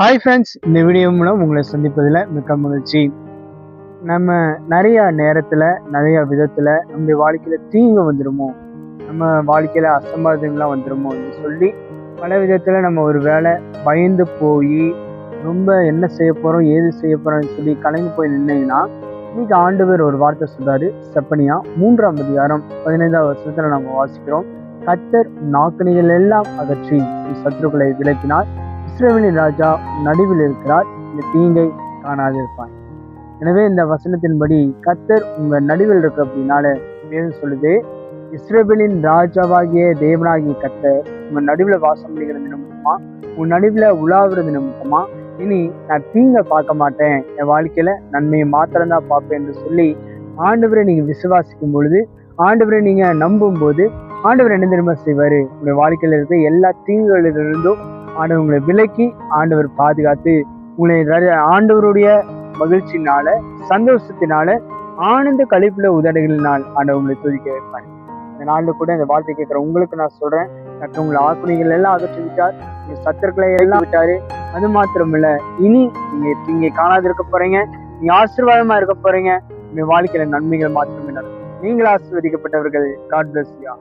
Hi friends, இந்த video மூலம் உங்களை சந்திப்பதில் மிக்க மகிழ்ச்சி. நம்ம நிறைய நேரத்தில் நிறைய விதத்தில் நம்முடைய வாழ்க்கையில் தீங்கு வந்துடுமோ, நம்ம வாழ்க்கையில் அசம்பாவிதங்கள்லாம் வந்துடுமோ என்று சொல்லி பல விதத்தில் நம்ம ஒரு வேளை பயந்து போய் ரொம்ப என்ன செய்ய போகிறோம் ஏது செய்ய போகிறோம்னு சொல்லி கலங்கி போய் நின்னீங்கன்னா, இன்னைக்கு ஆண்டவர் ஒரு வார்த்தை சொல்றாரு. செப்பனியா 3ஆம் அதிகாரம் 15ஆவது வசனத்தில் நம்ம வாசிக்கிறோம். கர்த்தர் நாக்கணிகள் எல்லாம் அகற்றி சத்துருக்களை விலக்கினார், இஸ்ரவேலின் ராஜா நடுவில் இருக்கிறார், இந்த தீங்கை காணாதிருப்பான். எனவே இந்த வசனத்தின்படி கர்த்தர் உங்க நடுவில் இருக்கு அப்படின்னால வேதம் சொல்லுது, இஸ்ரவேலின் ராஜாவாகிய தேவனாகிய கர்த்தர் உங்க நடுவில் வாசம் பண்ணிக்கிறது நிமித்தமா, உங்க நடுவில் உலாவுறது நிமித்தமா இனி நான் தீங்கை பார்க்க மாட்டேன், என் வாழ்க்கையில நன்மையை மாத்திரம்தான் பார்ப்பேன் என்று சொல்லி ஆண்டவரை நீங்க விசுவாசிக்கும் பொழுது, ஆண்டவரை நீங்க நம்பும் போது ஆண்டவர் என்ன தெரியுமா செய்வாரு? உங்களுடைய வாழ்க்கையில இருக்க எல்லா தீங்குகளிலிருந்தும் ஆண்டவர் உங்களை விலக்கி ஆண்டவர் பாதுகாத்து உங்களை ஆண்டவருடைய மகிழ்ச்சினால சந்தோஷத்தினால ஆனந்த கழிப்புல உதடுகளினால் ஆண்டவர் உங்களை துதிக்க வைப்பார். இந்த நாள்ல கூட இந்த வார்த்தை கேட்கிற உங்களுக்கு நான் சொல்றேன், கர்த்தர் உங்களை ஆக்குணிகள் எல்லாம் அகற்றி விட்டார், உங்க சத்துருக்களை எல்லாம் விட்டாரு. அது மாத்திரமில்ல, இனி நீங்க காணாது இருக்க போறீங்க, நீங்க ஆசீர்வாதமா இருக்க போறீங்க. உங்க வாழ்க்கையில நன்மைகள் மாத்திரமே நடக்கும். நீங்கள் ஆசீர்வதிக்கப்பட்டவர்கள். God bless you.